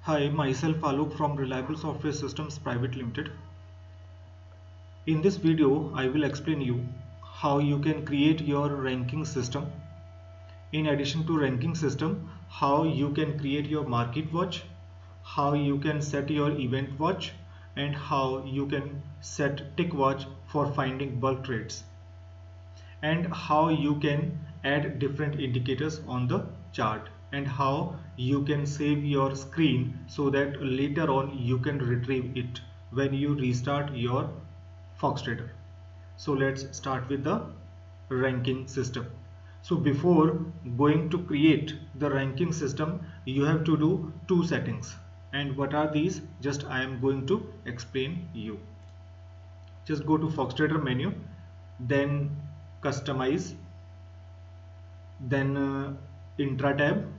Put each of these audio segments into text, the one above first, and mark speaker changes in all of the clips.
Speaker 1: Hi, myself Alok from Reliable Software Systems Private Limited. In this video, I will explain you how you can create your ranking system. In addition to ranking system, how you can create your market watch, how you can set your event watch, and how you can set tick watch for finding bulk trades, and how you can add different indicators on the chart, and how you can save your screen so that later on you can retrieve it when you restart your FoxTrader. So let's start with the ranking system. So before going to create the ranking system, you have to do two settings. And what are these? Just I am going to explain you. Just go to FoxTrader menu, then customize, then intra tab.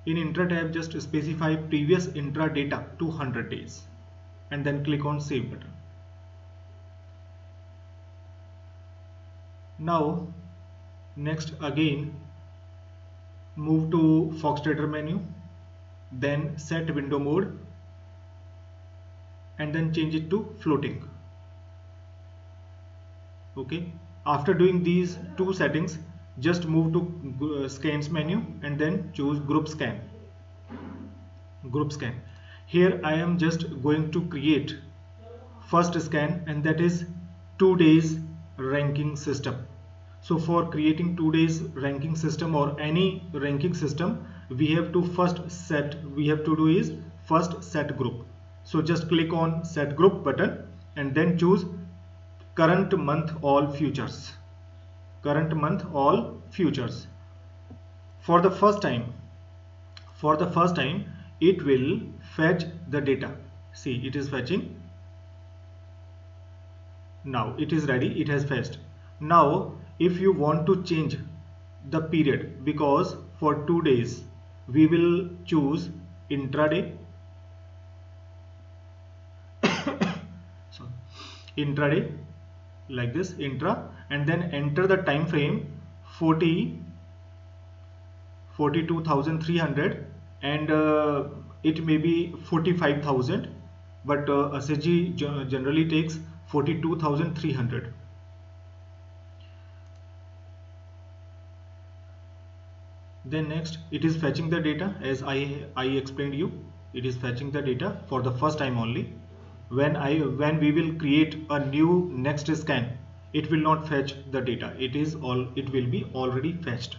Speaker 1: In intra tab, just specify previous intra data to 100 days and then click on save button. Now next again move to FoxTrader menu, then set window mode and then change it to floating. Okay, after doing these two settings, just move to scans menu and then choose group scan. Here I am just going to create first scan, and that is 2 days ranking system. So for creating 2 days ranking system or any ranking system, we have to first set group. So just click on set group button and then choose current month all futures. For the first time, it will fetch the data. See, it is fetching. Now it is ready, it has fetched. Now if you want to change the period, because for 2 days we will choose intraday. So intraday, like this, intra, and then enter the time frame 42,300, and it may be 45,000, but SSG generally takes 42,300. Then next it is fetching the data, as I explained you. It is fetching the data for the first time only. When we will create a new next scan, it will not fetch the data. It will be already fetched.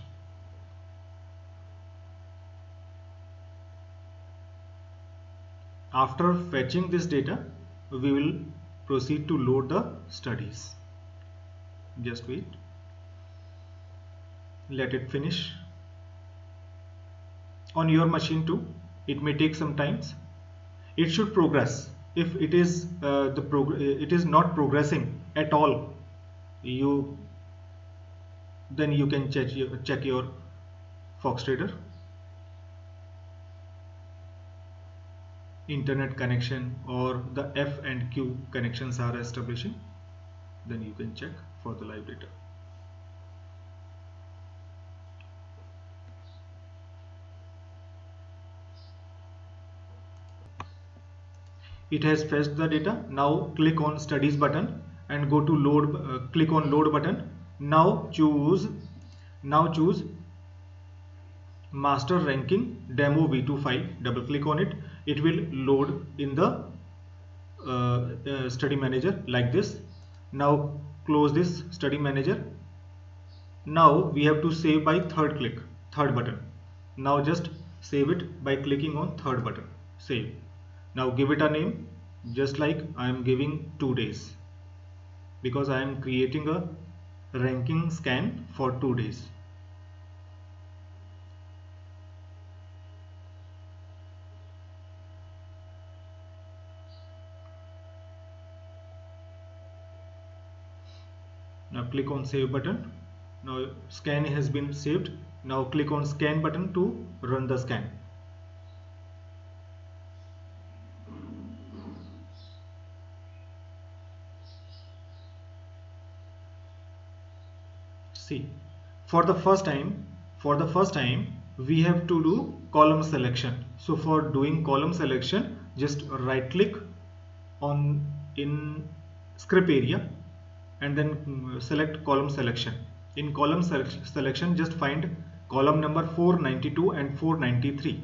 Speaker 1: After fetching this data, we will proceed to load the studies. Just wait, let it finish. On your machine too, it may take some time. It should progress. If it is it is not progressing at all, then you can check your FoxTrader. Internet connection or the F and Q connections are establishing, then you can check for the live data. It has fetched the data. Now click on studies button and go to load. Click on load button. Now choose master ranking demo v2 file. Double click on it. It will load in the study manager like this. Now close this study manager. Now we have to save by third button. Now just save it by clicking on third button, save. Now give it a name, just like I am giving 2 days, because I am creating a ranking scan for 2 days. Now click on save button. Now scan has been saved. Now click on scan button to run the scan. See, for the first time we have to do column selection. So for doing column selection, just right click on in script area and then select column selection. In column selection, just find column number 492 and 493,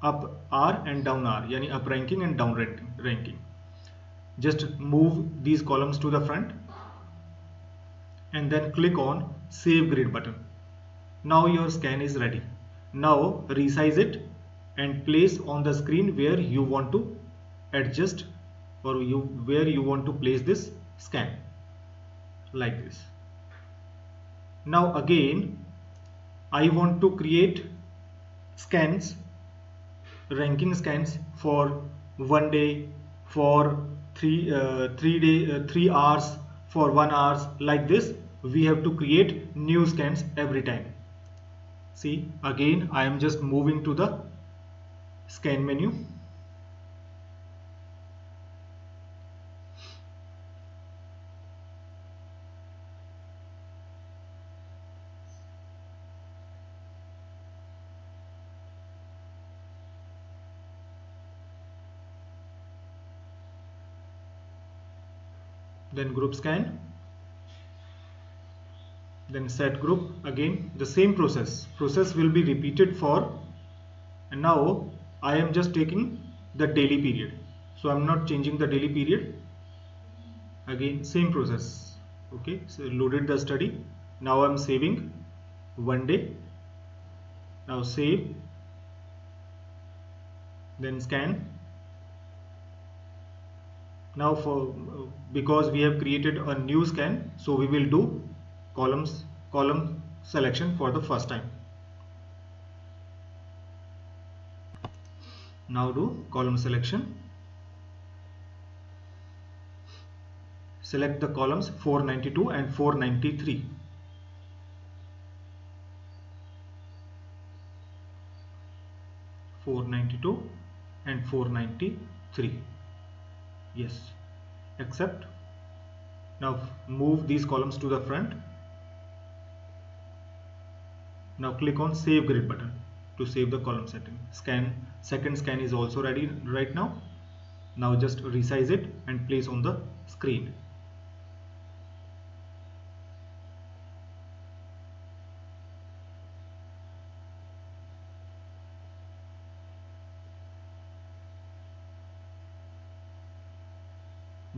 Speaker 1: up R and down R, yani up ranking and down ranking. Just move these columns to the front and then click on save grid button. Now your scan is ready. Now resize it and place on the screen where you want to adjust, or where you want to place this scan, like this. Now again I want to create scans, ranking scans for 1 day, for 3 hours, for 1 hour, like this. We have to create new scans every time. See, again I am just moving to the scan menu. Then group scan, then set group. Again the same process will be repeated for, and now I am just taking the daily period, so I'm not changing the daily period. Again same process. Okay, so loaded the study. Now I'm saving 1 day. Now save, then scan. Now for because we have created a new scan, so we will do column selection for the first time. Now do column selection. Select the columns 492 and 493. And 493. Yes, accept. Now move these columns to the front. Now click on save grid button to save the column setting. Second scan is also ready right now. Now just resize it and place on the screen.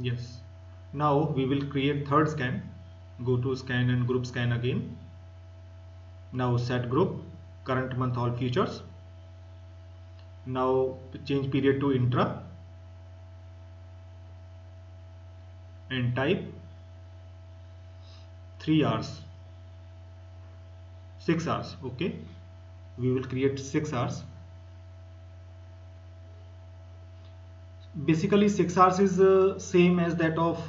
Speaker 1: Yes. Now we will create third scan. Go to scan and group scan again. Now set group, current month all futures. Now change period to intra and type 3 hours, 6 hours. Okay, we will create 6 hours. Basically 6 hours is same as that of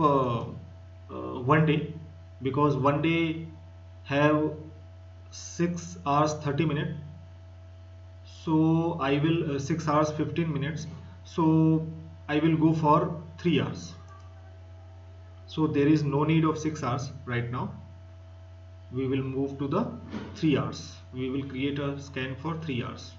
Speaker 1: 1 day, because 1 day have 6 hours 30 minutes. So I will 6 hours 15 minutes, so I will go for 3 hours. So there is no need of 6 hours right now. We will move to the 3 hours. We will create a scan for 3 hours.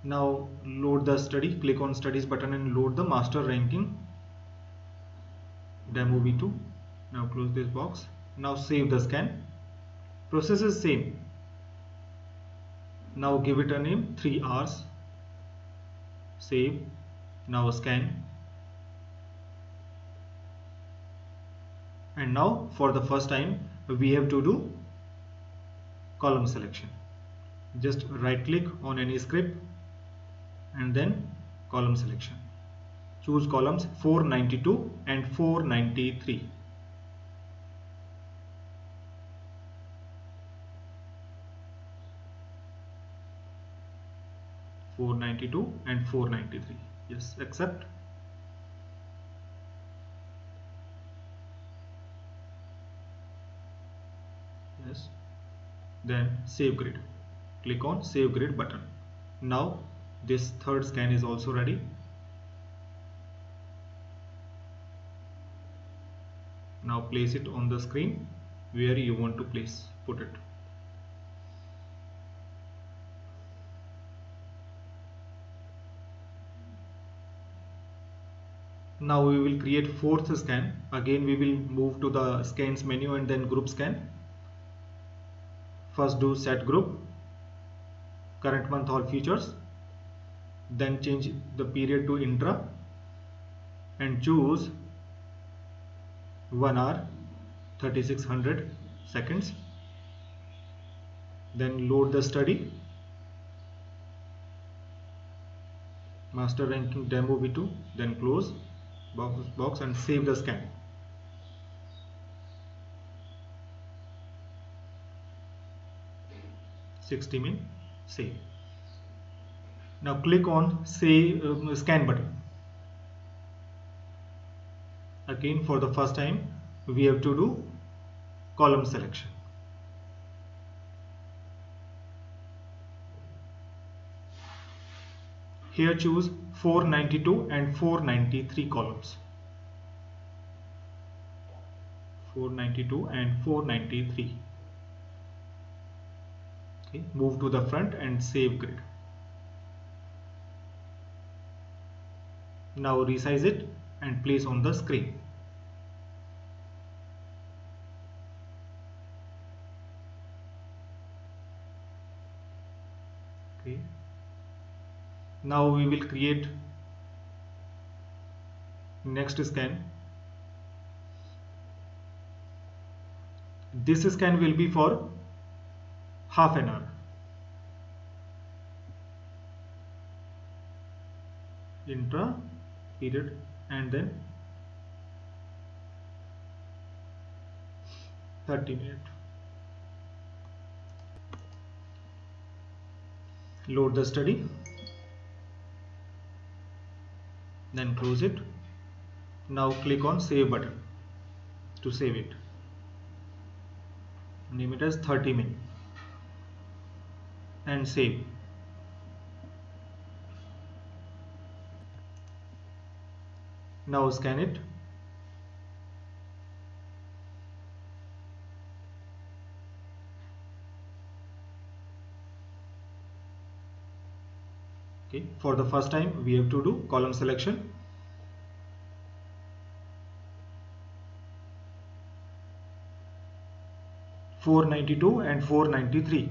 Speaker 1: Now load the study. Click on studies button and load the master ranking demo v2. Now close this box. Now save the scan. Process is same. Now give it a name, 3 hours. Save. Now scan. And now for the first time we have to do column selection. Just right click on any script and then column selection. Choose columns 492 and 493. And 493. Yes, accept. Yes. Then save grid. Click on save grid button. Now this third scan is also ready. Now place it on the screen where you want to put it. Now we will create fourth scan. Again we will move to the scans menu and then group scan. First do set group, current month all futures, then change the period to intra and choose 1 hour 3600 seconds. Then load the study, master ranking demo v2, then close box and save the scan. $60min, save. Now click on scan button. Again for the first time we have to do column selection. Here choose 492 and 493 columns. 492 and 493. Okay, move to the front and save grid. Now resize it and place on the screen. Okay. Now we will create next scan. This scan will be for half an hour. Intra period and then 30 minutes. Load the study, then close it. Now click on save button to save it. Name it as 30min and save. Now scan it. Okay, for the first time we have to do column selection. $492 and $493.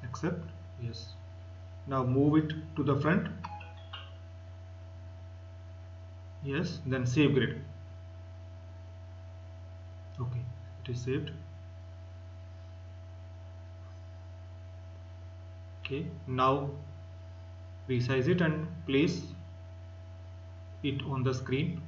Speaker 1: Accept. Yes. Now move it to the front. Yes. Then save grid. Okay, it is saved. Okay, now resize it and place it on the screen.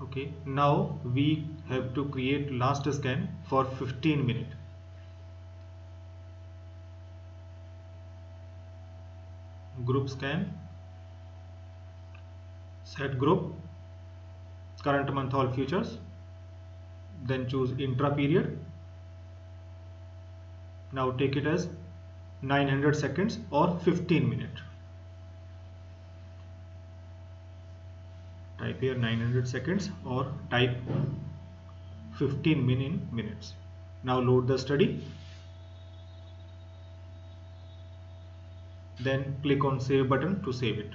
Speaker 1: Okay, now we have to create last scan for 15 minutes. Group scan, set group, current month all futures, then choose intra period. Now take it as 900 seconds or 15 minutes. Type here 900 seconds or type 15 minutes. Now load the study. Then click on save button to save it.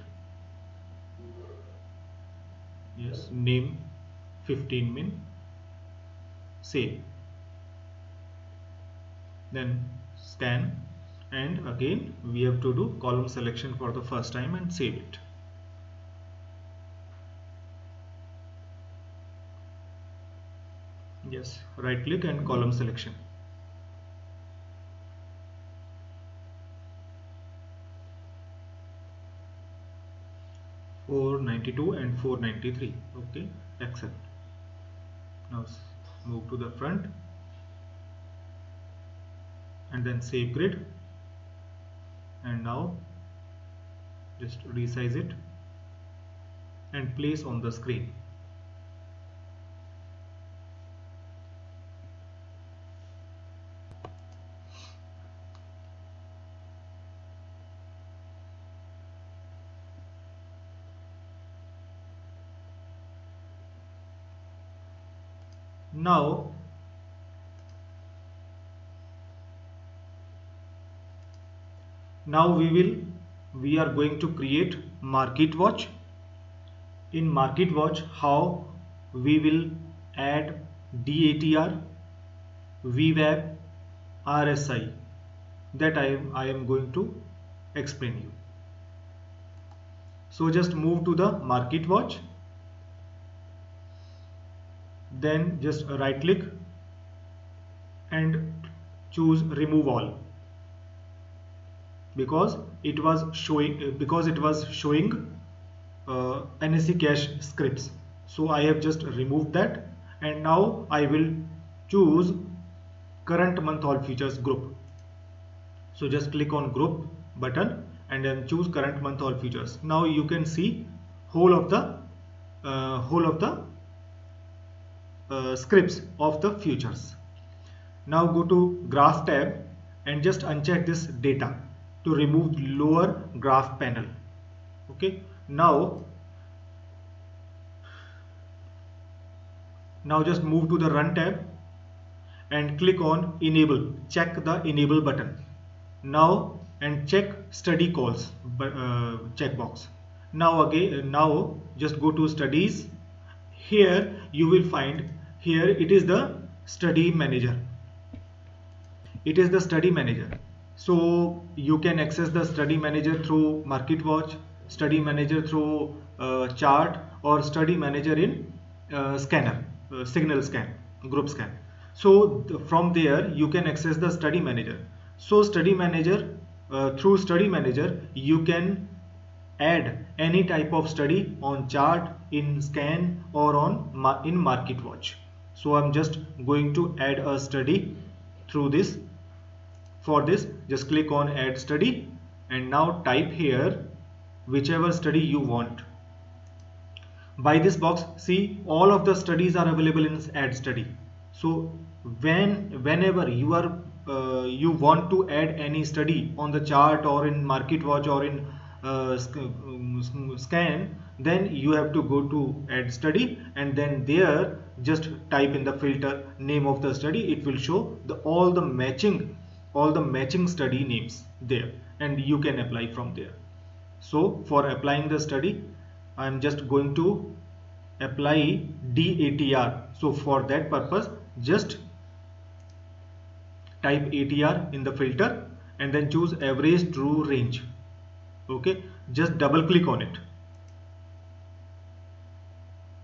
Speaker 1: Yes, name 15min, save. Then scan, and again we have to do column selection for the first time and save it. Yes, right click and column selection. $492 and $493. Okay, accept. Now move to the front and then save grid, and now just resize it and place on the screen. Now we are going to create market watch. In market watch, how we will add DATR, VWAP, RSI, that I am going to explain you. So just move to the market watch, then just right click and choose remove all, because it was showing NSE cache scripts. So I have just removed that, and now I will choose current month all futures group. So just click on group button and then choose current month all futures. Now you can see whole of the scripts of the futures. Now go to graph tab and just uncheck this data to remove lower graph panel. Okay, now just move to the run tab and click on enable, check the enable button now, and check study calls checkbox. Now just go to studies. Here you will find, here it is the study manager. It is the study manager. So you can access the study manager through market watch, study manager through chart, or study manager in scanner, signal scan, group scan. So from there you can access the study manager. So study manager, through study manager you can add any type of study on chart, in scan, or on in market watch. So I'm just going to add a study through this. For this, just click on add study and now type here whichever study you want. By this box, see all of the studies are available in add study. So whenever you want to add any study on the chart or in market watch or in scan, then you have to go to add study, and then there just type in the filter name of the study. It will show all the matching study names there, and you can apply from there. So for applying the study, I am just going to apply DATR. So for that purpose, just type ATR in the filter and then choose average true range. Okay, just double click on it.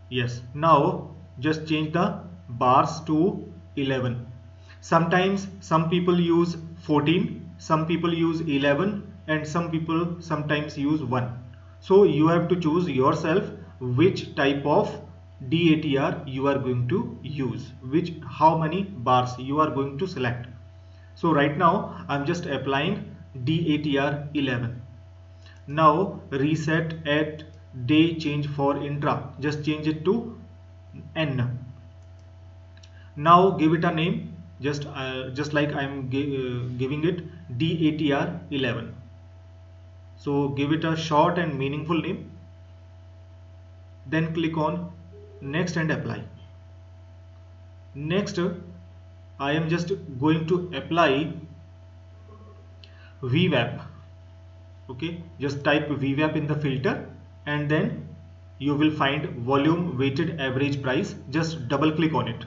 Speaker 1: Yes, now just change the bars to 11. Sometimes some people use 14, some people use 11, and some people sometimes use 1. So you have to choose yourself which type of DATR you are going to use, how many bars you are going to select. So right now I'm just applying DATR 11. Now reset at day change for intra, just change it to N. Now give it a name, just like I'm giving it DATR 11. So give it a short and meaningful name, then click on next and apply. Next I am just going to apply VWAP. Okay, just type VWAP in the filter and then you will find volume weighted average price. Just double click on it.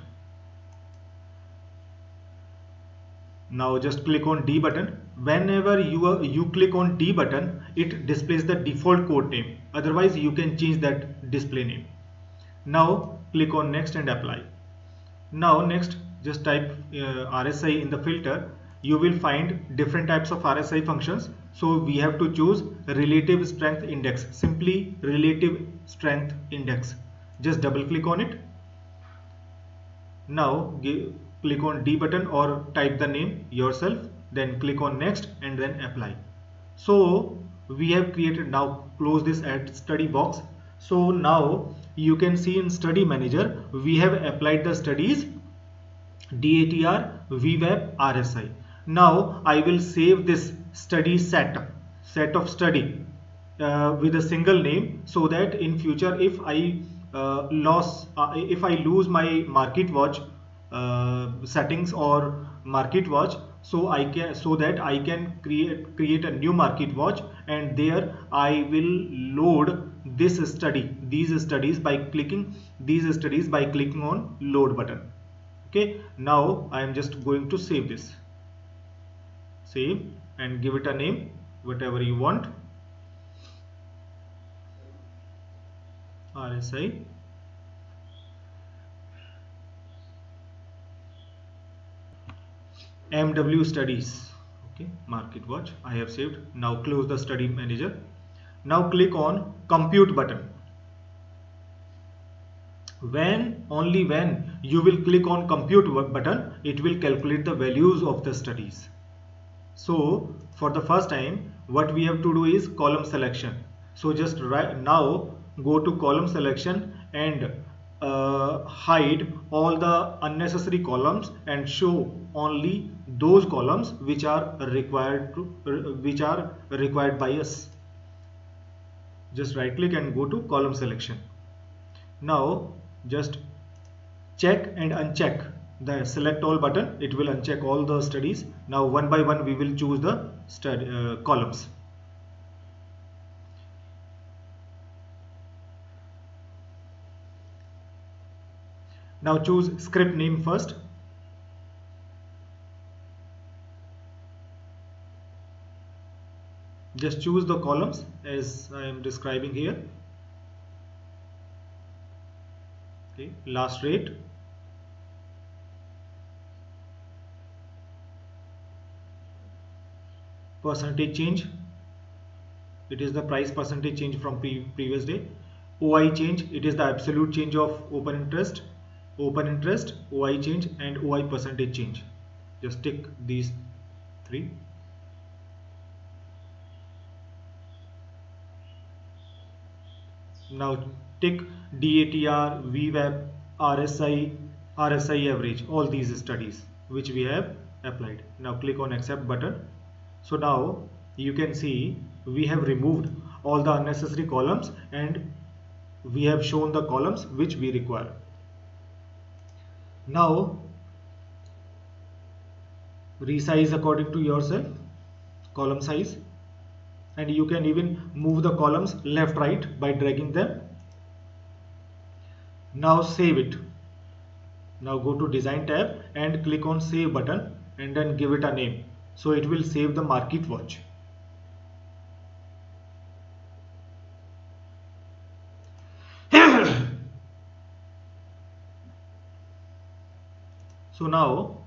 Speaker 1: Now just click on D button. Whenever you click on D button, it displays the default code name. Otherwise you can change that display name. Now click on next and apply. Now next just type RSI in the filter. You will find different types of RSI functions. So we have to choose relative strength index, simply relative strength index. Just double click on it. Now click on D button or type the name yourself, then click on next and then apply. So we have created, now close this add study box. So now you can see in study manager we have applied the studies DATR, VWAP, RSI. Now I will save this study set of study with a single name, so that in future if I lose my market watch settings or market watch, so that I can create a new market watch, and there I will load these studies by clicking on load button. Okay, now I am just going to save and give it a name, whatever you want. RSI MW studies. Okay, market watch I have saved. Now close the study manager. Now click on compute button. Only when you will click on compute button, it will calculate the values of the studies. So for the first time, what we have to do is column selection. So just right now go to column selection and hide all the unnecessary columns and show only those columns which are required by us. Just right click and go to column selection. Now just check and uncheck the select all button. It will uncheck all the studies. Now one by one we will choose the columns. Now choose script name first. Just choose the columns as I am describing here. Okay, last rate, percentage change, it is the price percentage change from previous day. OI change, it is the absolute change of open interest, OI change, and OI percentage change. Just tick these three. Now tick DATR, VWAP, RSI average, all these studies which we have applied. Now click on accept button. So now you can see we have removed all the unnecessary columns and we have shown the columns which we require. Now resize according to yourself, column size, and you can even move the columns left right by dragging them. Now save it. Now go to design tab and click on save button and then give it a name. So it will save the market watch. So now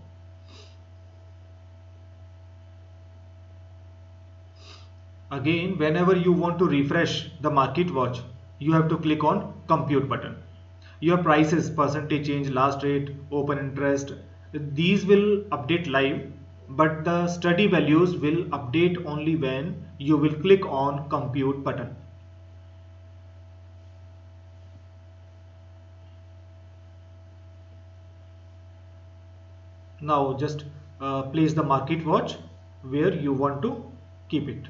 Speaker 1: again, whenever you want to refresh the market watch, you have to click on compute button. Your prices, percentage change, last rate, open interest, these will update live, but the study values will update only when you will click on compute button. Now just place the market watch where you want to keep it.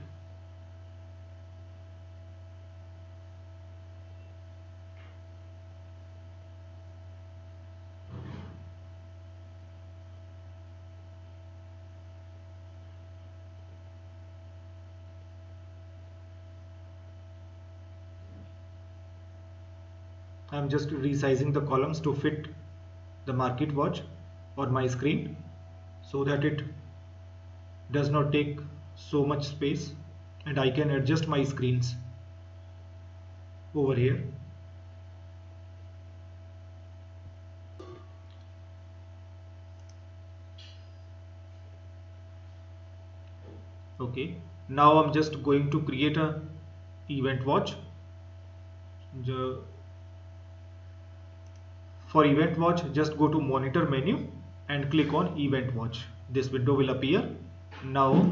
Speaker 1: I'm just resizing the columns to fit the market watch on my screen so that it does not take so much space, and I can adjust my screens over here. Okay, now I'm just going to create a event watch. For event watch, just go to monitor menu and click on event watch. This window will appear. Now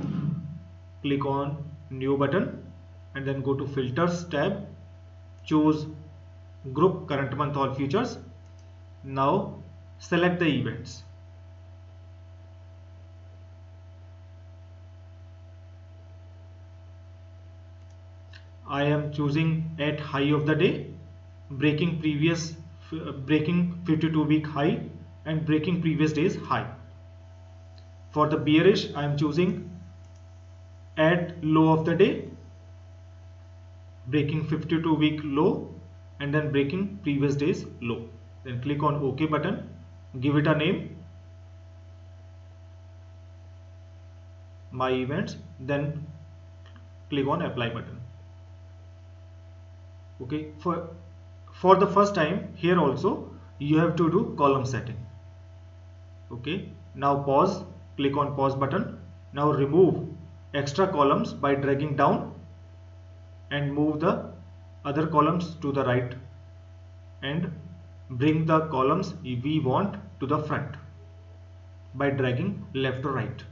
Speaker 1: click on new button and then go to filters tab, choose group current month all futures. Now select the events. I am choosing at high of the day, breaking 52-week high, and breaking previous day's high. For the bearish, I am choosing add low of the day, breaking 52-week low, and then breaking previous day's low. Then click on OK button, give it a name, my events, then click on apply button. Okay, for the first time here also you have to do column setting. Okay, now pause, click on pause button. Now remove extra columns by dragging down and move the other columns to the right and bring the columns we want to the front by dragging left or right.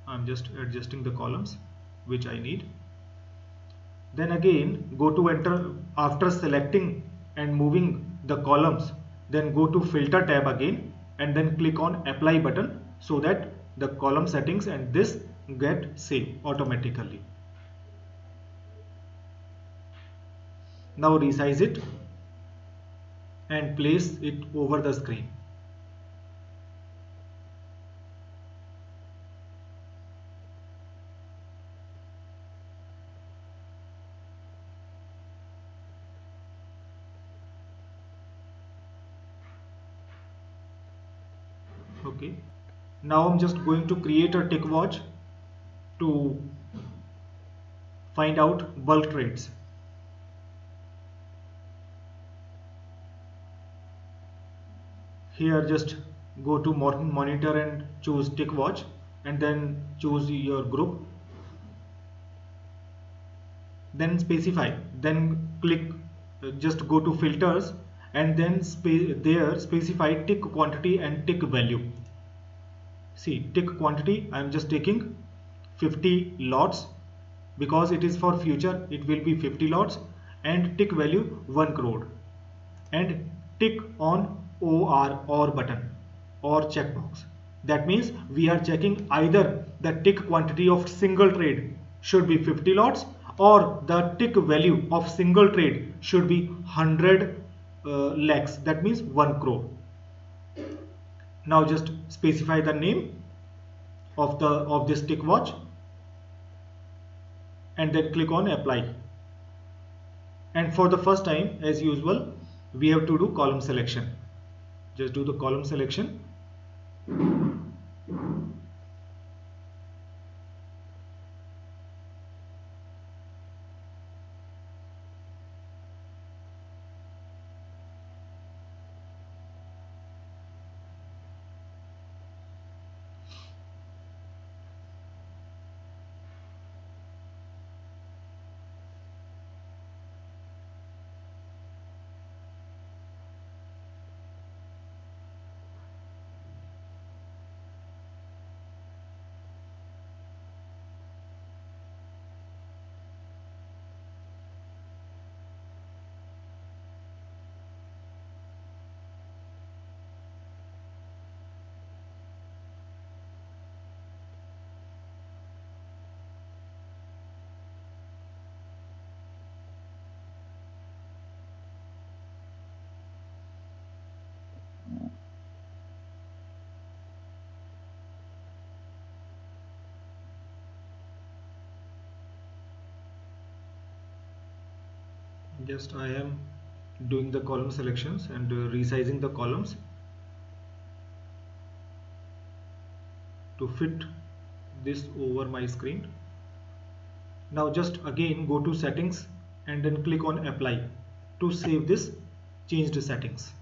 Speaker 1: I'm just adjusting the columns which I need. Then again go to enter after selecting and moving the columns, then go to filter tab again and then click on apply button so that the column settings and this get saved automatically. Now resize it and place it over the screen. Okay, now I'm just going to create a tick watch to find out bulk trades. Here just go to monitor and choose tick watch and then choose your group, then specify, then click, just go to filters and then there specify tick quantity and tick value. See, tick quantity I am just taking 50 lots because it is for future, it will be 50 lots, and tick value 1 crore, and tick on or button or checkbox. That means we are checking either the tick quantity of single trade should be 50 lots or the tick value of single trade should be 100 lakhs, that means 1 crore. Now just specify the name of this tick watch and then click on apply. And for the first time, as usual, we have to do column selection. Just do the column selection. Just I am doing the column selections and resizing the columns to fit this over my screen. Now just again go to settings and then click on apply to save this changed settings.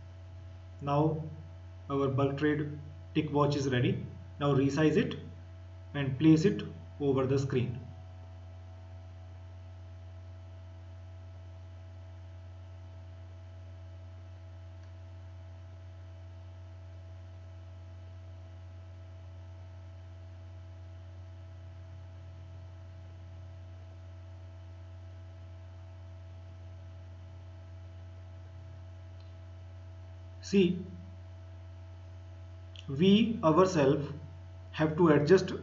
Speaker 1: Now our bulk trade tick watch is ready. Now resize it and place it over the screen. See, we ourselves have to adjust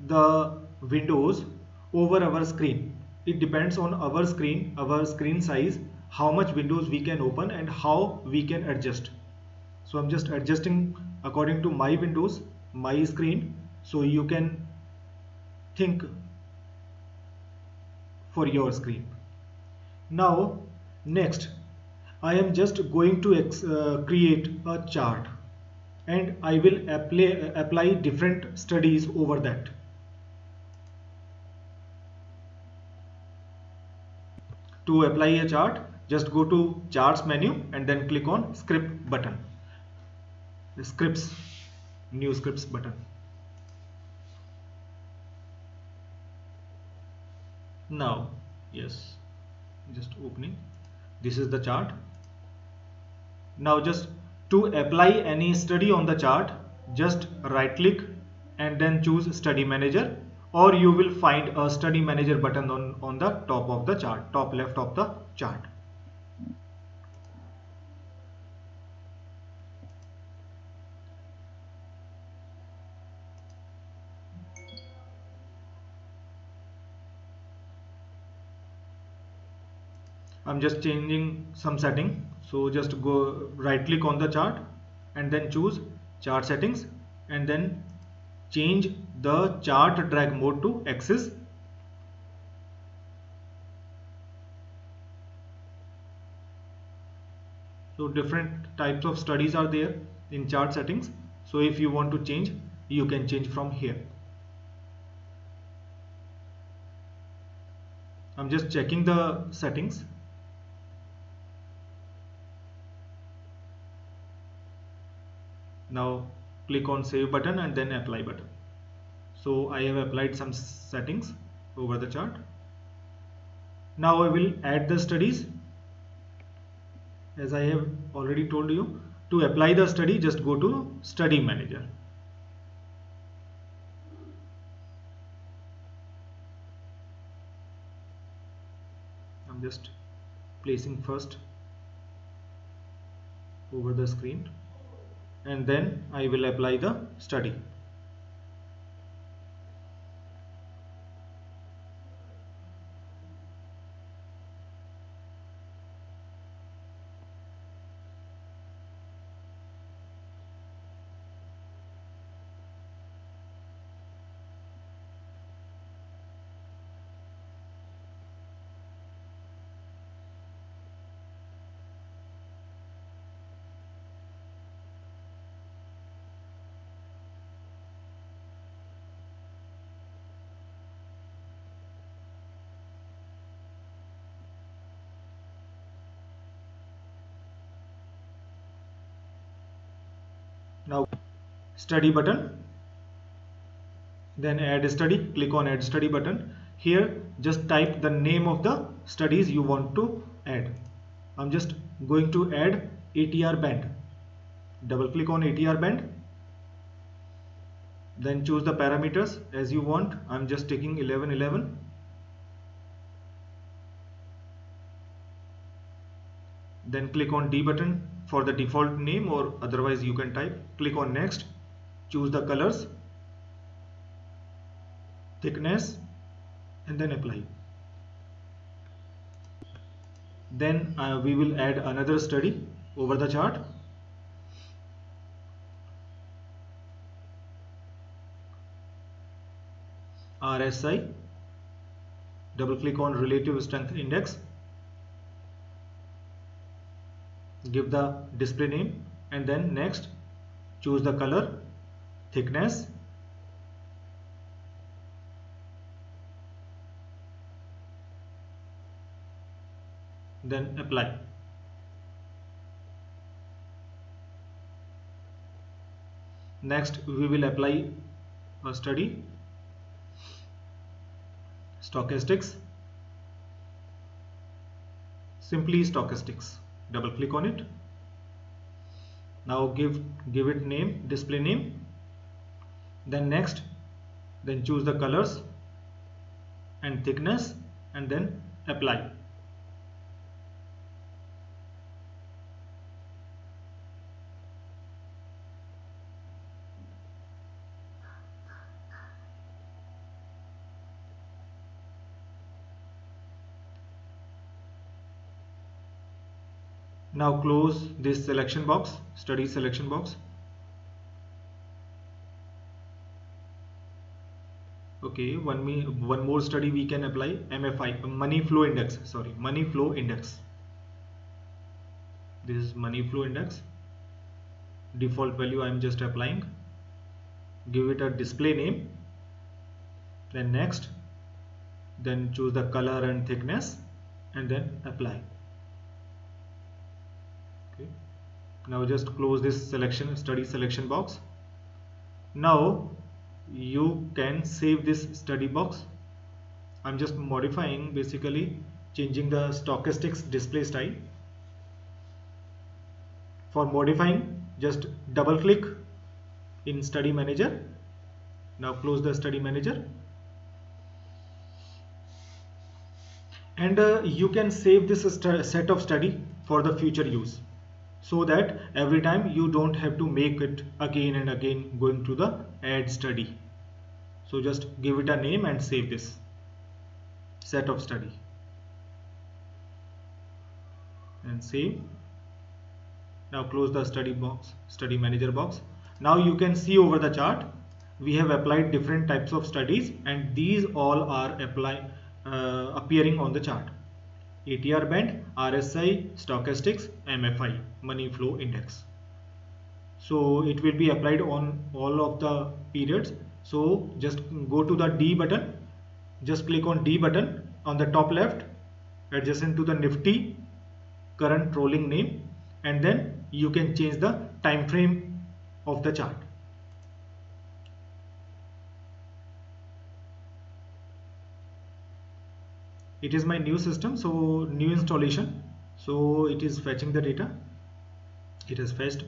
Speaker 1: the windows over our screen. It depends on our screen size, how much windows we can open and how we can adjust. So I'm just adjusting according to my windows, my screen, so you can think for your screen. Now next I am just going to create a chart, and I will apply different studies over that. To apply a chart, just go to charts menu and then click on script button, scripts, new scripts button. Now yes, just opening, this is the chart. Now just to apply any study on the chart, just right click and then choose study manager, or you will find a study manager button on the top of the chart, top left of the chart. I'm just changing some setting, so just go right click on the chart and then choose chart settings and then change the chart drag mode to axis. So different types of studies are there in chart settings, so if you want to change, you can change from here. I'm just checking the settings. Now click on save button and then apply button. So I have applied some settings over the chart. Now I will add the studies. As I have already told you, to apply the study, just go to study manager. I'm just placing first over the screen and then I will apply the study. Now study button, then add study, click on add study button. Here just type the name of the studies you want to add. I'm just going to add ATR band. Double click on ATR band, then choose the parameters as you want. I'm just taking 1111. Then click on D button for the default name, or otherwise you can type. Click on next, choose the colors, thickness, and then apply. Then we will add another study over the chart. RSI, double click on relative strength index, give the display name and then next, choose the color, thickness, then apply. Next we will apply a study, stochastics, simply stochastics. Double click on it. Now give it name, display name, then next, then choose the colors and thickness and then apply. Now close this selection box, study selection box. Okay, one more study we can apply, MFI, money flow index. Sorry, money flow index. This is money flow index. Default value I am just applying. Give it a display name. Then next. Then choose the color and thickness, and then apply. Okay. Now just close this study selection box. Now you can save this study box. I'm just modifying, basically changing the stochastics display style. For modifying, just double click in study manager. Now close the study manager, and you can save this set of study for the future use, so that every time you don't have to make it again and again going to the add study. So just give it a name and save this set of study and save. Now close the study manager box. Now you can see over the chart we have applied different types of studies, and these all are appearing on the chart: ATR band, RSI, stochastics, MFI, money flow index. So it will be applied on all of the periods. So just go to the D button, just click on D button on the top left adjacent to the Nifty current rolling name, and then you can change the time frame of the chart. It is my new system, so new installation, so it is fetching the data. It has fetched.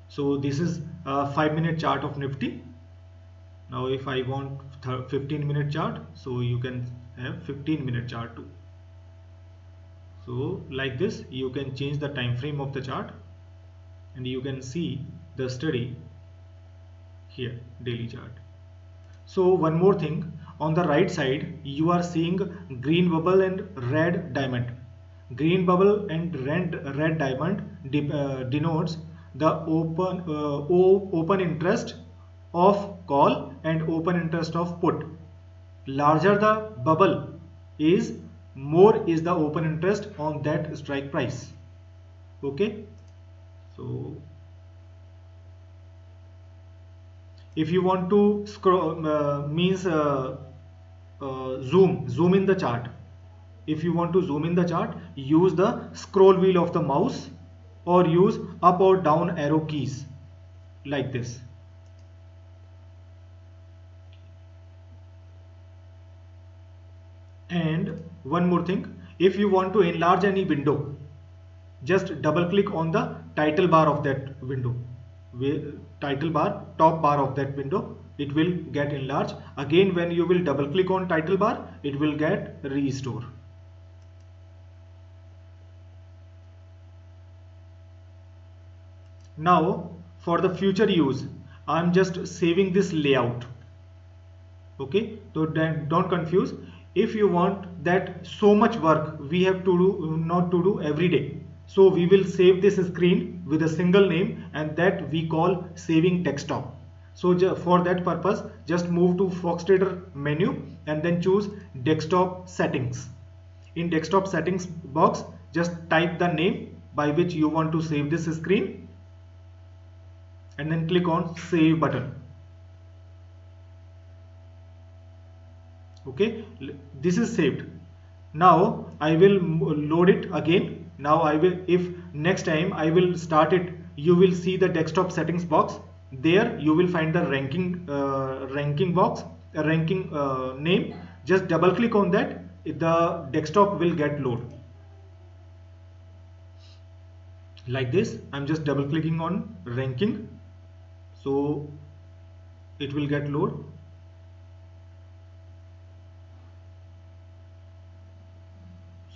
Speaker 1: So this is a 5-minute chart of Nifty. Now if I want 15-minute chart, so you can have 15-minute chart too. So like this you can change the time frame of the chart, and you can see the study here, daily chart. So one more thing, on the right side you are seeing green bubble and red diamond. Green bubble and red diamond denotes the open interest of call and open interest of put. Larger the bubble is, more is the open interest on that strike price. Okay, so if you want to scroll zoom in the chart, if you want to zoom in the chart, use the scroll wheel of the mouse or use up or down arrow keys like this. And one more thing, if you want to enlarge any window, just double click on the title bar of that window. Title bar, top bar of that window, it will get enlarged. Again, when you will double click on title bar, it will get restore. Now for the future use, I'm just saving this layout. Okay, so don't confuse. If you want that so much work we have to do, not to do every day, so we will save this screen with a single name, and that we call saving desktop. So for that purpose, just move to FoxTrader menu and then choose desktop settings. In desktop settings box, just type the name by which you want to save this screen, and then click on save button. Okay, this is saved. Now I will load it again. Now I will, if next time I will start it, you will see the desktop settings box. There you will find the ranking box, a ranking name. Just double click on that, the desktop will get load like this. I'm just double clicking on ranking, so it will get load.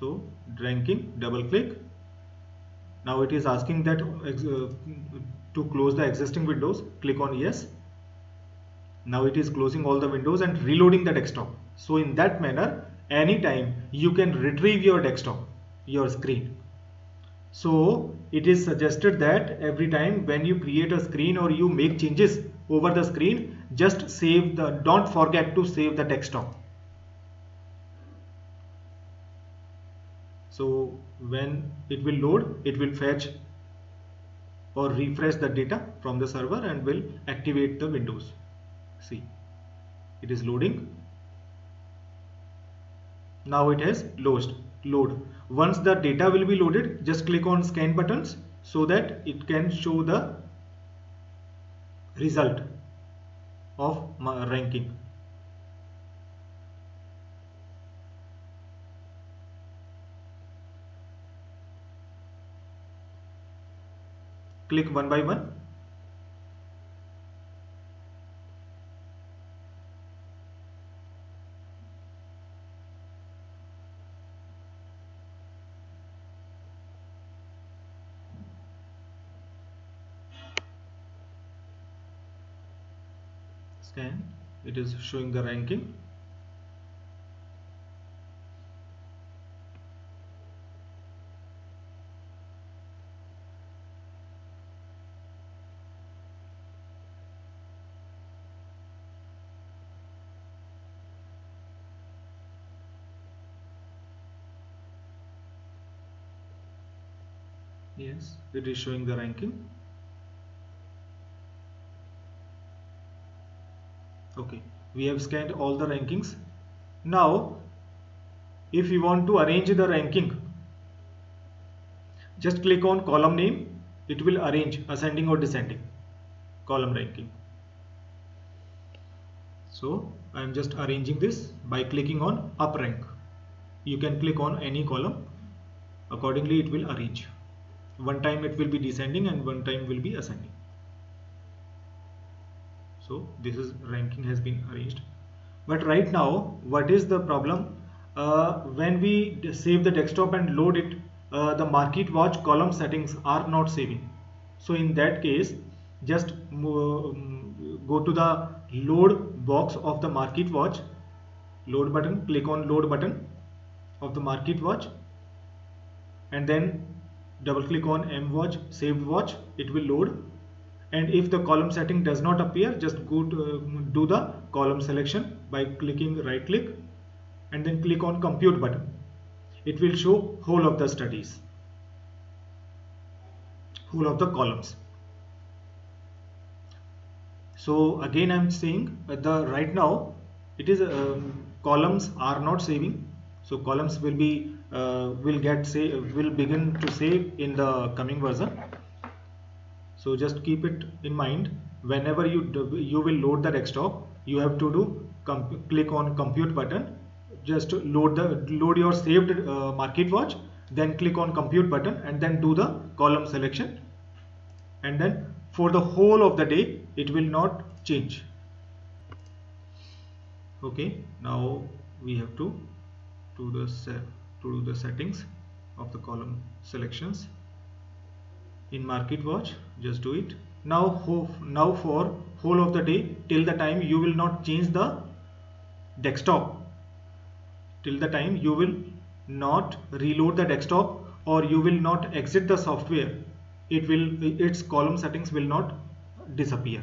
Speaker 1: So ranking, double click. Now it is asking that to close the existing windows, click on yes. Now it is closing all the windows and reloading the desktop. So in that manner, anytime you can retrieve your desktop, your screen. So it is suggested that every time when you create a screen or you make changes over the screen, just don't forget to save the desktop. So when it will load, it will fetch or refresh the data from the server and will activate the windows. See, it is loading. Now it has load. Once the data will be loaded, just click on scan buttons so that it can show the result of my ranking. Click one by one. Scan. It is showing the ranking. Yes, it is showing the ranking. Okay, we have scanned all the rankings. Now, if you want to arrange the ranking, just click on column name. It will arrange ascending or descending column ranking. So I am just arranging this by clicking on up rank. You can click on any column. Accordingly, it will arrange. One time it will be descending and one time will be ascending. So this is ranking has been arranged. But right now, what is the problem? When we save the desktop and load it, the MarketWatch column settings are not saving. So in that case, just go to the load box of the MarketWatch, load button, click on load button of the MarketWatch, and then double click on MWatch saved watch. It will load, and if the column setting does not appear, just go to do the column selection by clicking right click and then click on compute button. It will show whole of the studies, whole of the columns. So again I'm saying the right now it is columns are not saving, so columns will be will begin to save in the coming version. So just keep it in mind, whenever you will load the desktop, you have to do click on compute button, just load your saved MarketWatch, then click on compute button and then do the column selection, and then for the whole of the day it will not change. Okay, now we have to do the settings of the column selections in MarketWatch. Just do it now. For whole of the day, till the time you will not change the desktop, till the time you will not reload the desktop or you will not exit the software, its column settings will not disappear.